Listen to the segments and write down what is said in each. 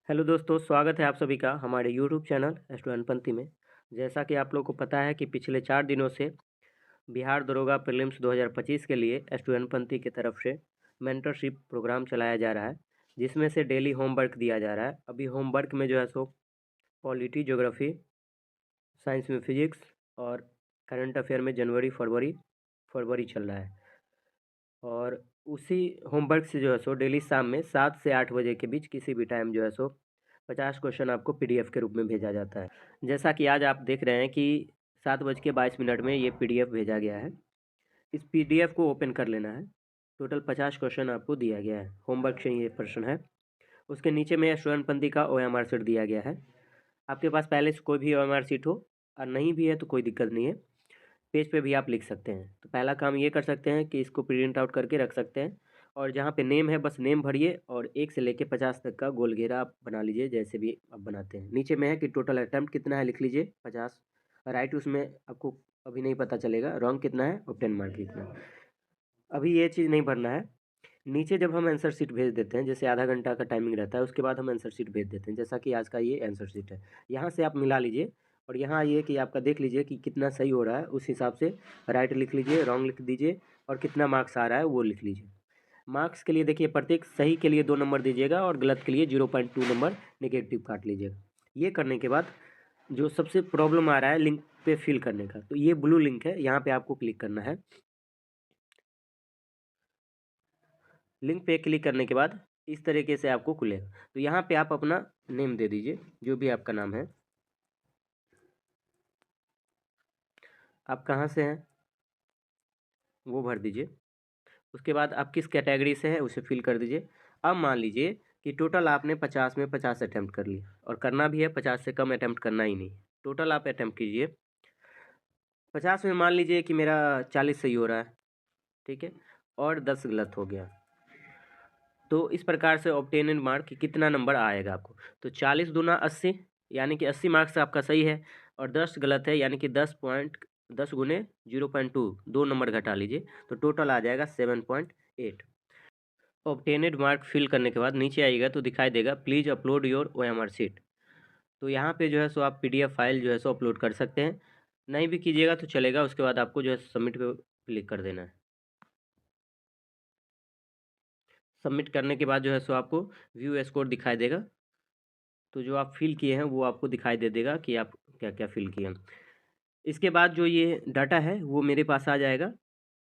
Hello दोस्तों, स्वागत है आप सभी का हमारे यूट्यूब चैनल स्टूडेंटपंथी में। जैसा कि आप लोग को पता है कि पिछले 4 दिनों से बिहार दरोगा प्रीलिम्स 2025 के लिए स्टूडेंटपंथी की तरफ से मेंटरशिप प्रोग्राम चलाया जा रहा है, जिसमें से डेली होमवर्क दिया जा रहा है। अभी होमवर्क में जो है सो पॉलिटी, ज्योग्राफी, साइंस में फिजिक्स और करंट अफेयर में जनवरी फरवरी चल रहा है। और उसी होमवर्क से जो है सो डेली शाम में 7 से 8 बजे के बीच किसी भी टाइम जो है सो 50 क्वेश्चन आपको पीडीएफ के रूप में भेजा जाता है। जैसा कि आज आप देख रहे हैं कि 7:22 में ये पीडीएफ भेजा गया है। इस पीडीएफ को ओपन कर लेना है। टोटल 50 क्वेश्चन आपको दिया गया है। होमवर्क से ये प्रश्न है। उसके नीचे में स्टूडेंटपंथी का ओएमआर शीट दिया गया है। आपके पास पहले से कोई भी ओएमआर शीट हो और नहीं भी है तो कोई दिक्कत नहीं है, पेज पे भी आप लिख सकते हैं। तो पहला काम ये कर सकते हैं कि इसको प्रिंट आउट करके रख सकते हैं और जहाँ पे नेम है बस नेम भरिए और 1 से लेके 50 तक का गोल घेरा आप बना लीजिए, जैसे भी आप बनाते हैं। नीचे में है कि टोटल अटेम्प्ट कितना है, लिख लीजिए 50। राइट उसमें आपको अभी नहीं पता चलेगा, रॉन्ग कितना है और 10 मार्क कितना है। अभी ये चीज़ नहीं भरना है। नीचे जब हम आंसर शीट भेज देते हैं, जैसे आधा घंटा का टाइमिंग रहता है, उसके बाद हम आंसर शीट भेज देते हैं। जैसा कि आज का ये आंसर शीट है, यहाँ से आप मिला लीजिए और यहाँ आइए कि आपका देख लीजिए कि कितना सही हो रहा है। उस हिसाब से राइट लिख लीजिए, रॉन्ग लिख दीजिए और कितना मार्क्स आ रहा है वो लिख लीजिए। मार्क्स के लिए देखिए, प्रत्येक सही के लिए 2 नंबर दीजिएगा और गलत के लिए 0.2 नंबर नेगेटिव काट लीजिएगा। ये करने के बाद जो सबसे प्रॉब्लम आ रहा है लिंक पे फिल करने का, तो ये ब्लू लिंक है, यहाँ पे आपको क्लिक करना है। लिंक पे क्लिक करने के बाद इस तरीके से आपको खुलेगा। तो यहाँ पे आप अपना नेम दे दीजिए, जो भी आपका नाम है, आप कहाँ से हैं वो भर दीजिए। उसके बाद आप किस कैटेगरी से हैं उसे फिल कर दीजिए। अब मान लीजिए कि टोटल आपने 50 में 50 अटैम्प्ट कर लिए और करना भी है 50 से कम अटैम्प्ट करना ही नहीं। टोटल आप अटैम्प्ट कीजिए। 50 में मान लीजिए कि मेरा 40 सही हो रहा है, ठीक है, और 10 गलत हो गया। तो इस प्रकार से ऑब्टेनेड मार्क कितना नंबर आएगा आपको। तो 40 दूना 80, यानी कि 80 मार्क्स आपका सही है और 10 गलत है, यानी कि 10 गुने 0.2 2 नंबर घटा लीजिए, तो टोटल आ जाएगा 7.8। ऑब्टेनेड मार्क फिल करने के बाद नीचे आइएगा तो दिखाई देगा please upload your OMR sheet. तो यहाँ पे जो है सो आप पीडीएफ फाइल जो है सो अपलोड कर सकते हैं। नहीं भी कीजिएगा तो चलेगा। उसके बाद आपको जो है सबमिट पे क्लिक कर देना है। सबमिट करने के बाद जो है सो आपको व्यू स्कोर दिखाई देगा। तो जो आप फिल किए हैं वो आपको दिखाई दे देगा कि आप क्या क्या फिल किए हैं। इसके बाद जो ये डाटा है वो मेरे पास आ जाएगा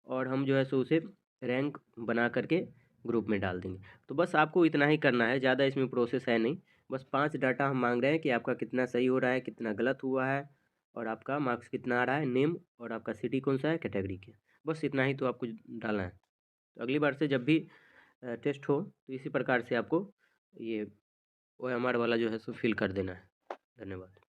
और हम जो है सो उसे रैंक बना करके ग्रुप में डाल देंगे। तो बस आपको इतना ही करना है, ज़्यादा इसमें प्रोसेस है नहीं। बस 5 डाटा हम मांग रहे हैं कि आपका कितना सही हो रहा है, कितना गलत हुआ है और आपका मार्क्स कितना आ रहा है, नेम और आपका सिटी कौन सा है, कैटेगरी क्या। बस इतना ही तो आपको डालना है। तो अगली बार से जब भी टेस्ट हो तो इसी प्रकार से आपको ये ओएमआर वाला जो है सो फिल कर देना है। धन्यवाद।